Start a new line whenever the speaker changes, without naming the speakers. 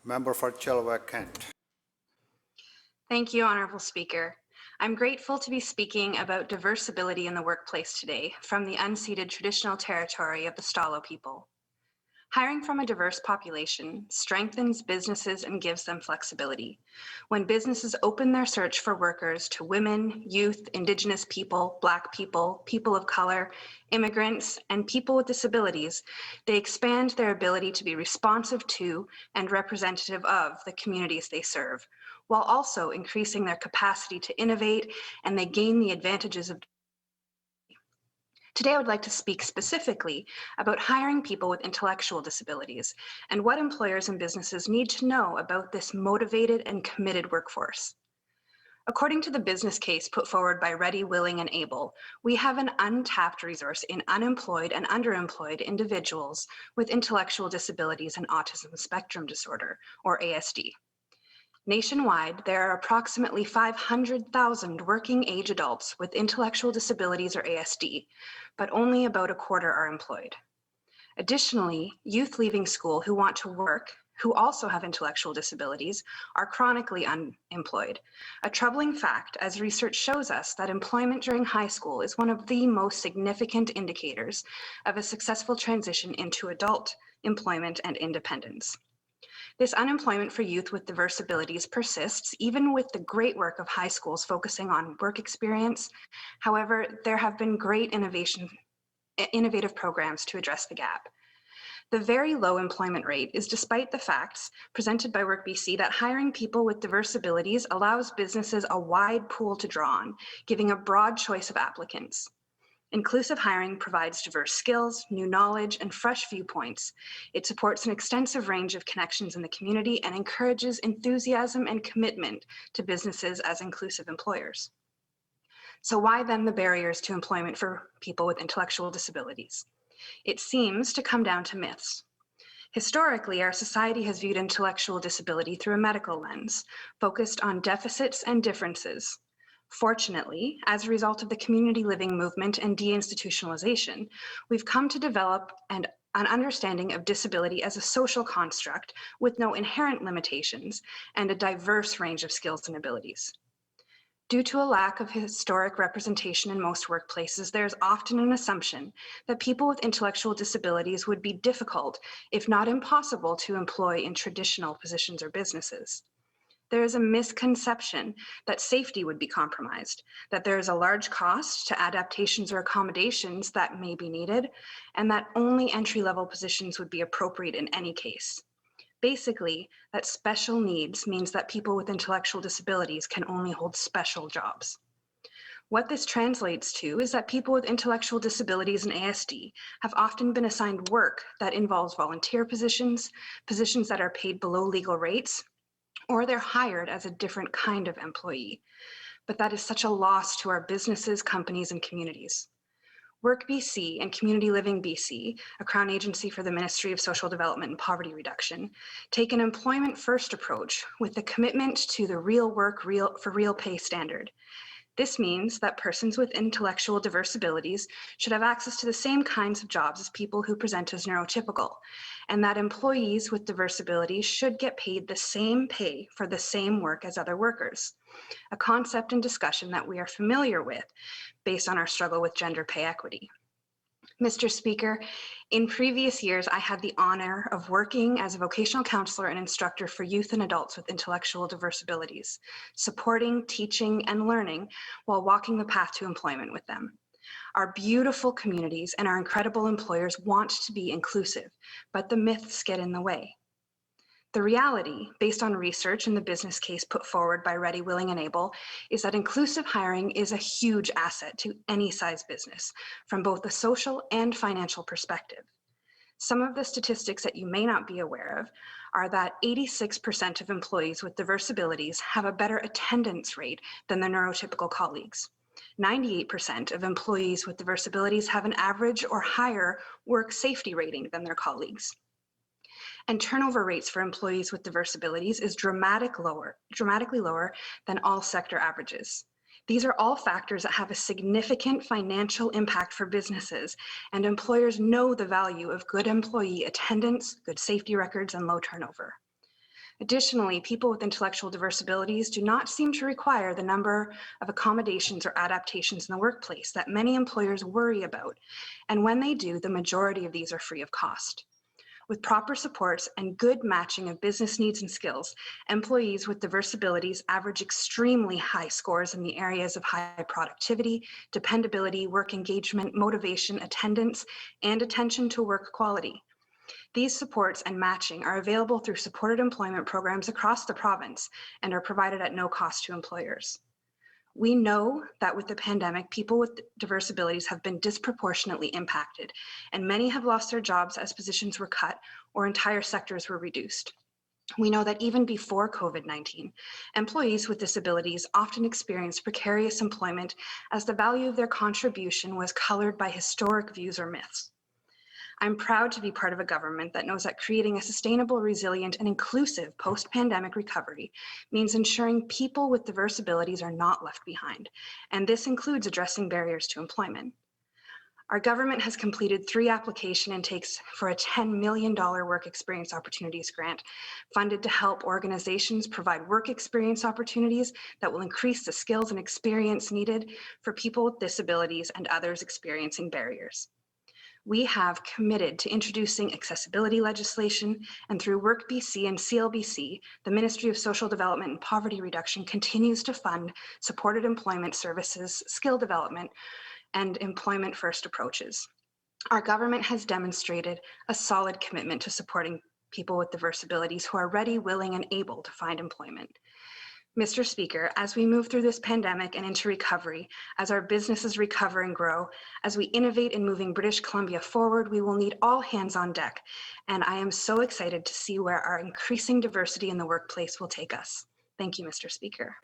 Member for Chilliwack Kent.
Thank you, Honourable Speaker. I'm grateful to be speaking about DiverseAbility in the workplace today from the unceded traditional territory of the Stalo people. Hiring from a diverse population strengthens businesses and gives them flexibility. When businesses open their search for workers to women, youth, Indigenous people, Black people, people of color, immigrants, and people with disabilities, they expand their ability to be responsive to and representative of the communities they serve, while also increasing their capacity to innovate, and they gain the advantages of. Today, I would like to speak specifically about hiring people with intellectual disabilities and what employers and businesses need to know about this motivated and committed workforce. According to the business case put forward by Ready, Willing, and Able, we have an untapped resource in unemployed and underemployed individuals with intellectual disabilities and autism spectrum disorder, or ASD. Nationwide, there are approximately 500,000 working age adults with intellectual disabilities or ASD, but only about a quarter are employed. Additionally, youth leaving school who want to work, who also have intellectual disabilities, are chronically unemployed. A troubling fact, as research shows us that employment during high school is one of the most significant indicators of a successful transition into adult employment and independence. This unemployment for youth with diverse abilities persists even with the great work of high schools focusing on work experience. However, there have been great innovative programs to address the gap. The very low employment rate is despite the facts presented by Work BC that hiring people with diverse abilities allows businesses a wide pool to draw on, giving a broad choice of applicants. Inclusive hiring provides diverse skills, new knowledge, and fresh viewpoints. It supports an extensive range of connections in the community and encourages enthusiasm and commitment to businesses as inclusive employers. So why then the barriers to employment for people with intellectual disabilities? It seems to come down to myths. Historically, our society has viewed intellectual disability through a medical lens, focused on deficits and differences. Fortunately, as a result of the community living movement and deinstitutionalization, we've come to develop an understanding of disability as a social construct with no inherent limitations and a diverse range of skills and abilities. Due to a lack of historic representation in most workplaces, there's often an assumption that people with intellectual disabilities would be difficult, if not impossible, to employ in traditional positions or businesses. There is a misconception that safety would be compromised, that there is a large cost to adaptations or accommodations that may be needed, and that only entry-level positions would be appropriate in any case. Basically, that special needs means that people with intellectual disabilities can only hold special jobs. What this translates to is that people with intellectual disabilities and ASD have often been assigned work that involves volunteer positions, positions that are paid below legal rates, or they're hired as a different kind of employee. But that is such a loss to our businesses, companies, and communities. Work BC and Community Living BC, a Crown agency for the Ministry of Social Development and Poverty Reduction, take an employment-first approach with the commitment to the real work for real pay standard. This means that persons with intellectual diverse abilities should have access to the same kinds of jobs as people who present as neurotypical, and that employees with diverse abilities should get paid the same pay for the same work as other workers, a concept and discussion that we are familiar with based on our struggle with gender pay equity. Mr. Speaker, in previous years, I had the honor of working as a vocational counselor and instructor for youth and adults with intellectual diverse abilities, supporting, teaching, and learning while walking the path to employment with them. Our beautiful communities and our incredible employers want to be inclusive, but the myths get in the way. The reality, based on research and the business case put forward by Ready, Willing, and Able, is that inclusive hiring is a huge asset to any size business from both a social and financial perspective. Some of the statistics that you may not be aware of are that 86% of employees with diverse abilities have a better attendance rate than their neurotypical colleagues. 98% of employees with diverse abilities have an average or higher work safety rating than their colleagues. And turnover rates for employees with diverse abilities is dramatically lower than all sector averages. These are all factors that have a significant financial impact for businesses, and employers know the value of good employee attendance, good safety records, and low turnover. Additionally, people with intellectual diverse abilities do not seem to require the number of accommodations or adaptations in the workplace that many employers worry about, and when they do, the majority of these are free of cost. With proper supports and good matching of business needs and skills, employees with diverse abilities average extremely high scores in the areas of high productivity, dependability, work engagement, motivation, attendance, and attention to work quality. These supports and matching are available through supported employment programs across the province and are provided at no cost to employers. We know that with the pandemic, people with diverse abilities have been disproportionately impacted, and many have lost their jobs as positions were cut or entire sectors were reduced. We know that even before COVID-19, employees with disabilities often experienced precarious employment as the value of their contribution was colored by historic views or myths. I'm proud to be part of a government that knows that creating a sustainable, resilient, and inclusive post-pandemic recovery means ensuring people with diverse abilities are not left behind, and this includes addressing barriers to employment. Our government has completed 3 application intakes for a $10 million Work Experience Opportunities Grant, funded to help organizations provide work experience opportunities that will increase the skills and experience needed for people with disabilities and others experiencing barriers. We have committed to introducing accessibility legislation, and through Work BC and CLBC, the Ministry of Social Development and Poverty Reduction continues to fund supported employment services, skill development, and employment first approaches. Our government has demonstrated a solid commitment to supporting people with diverse abilities who are ready, willing, and able to find employment. Mr. Speaker, as we move through this pandemic and into recovery, as our businesses recover and grow, as we innovate in moving British Columbia forward, we will need all hands on deck. And I am so excited to see where our increasing diversity in the workplace will take us. Thank you, Mr. Speaker.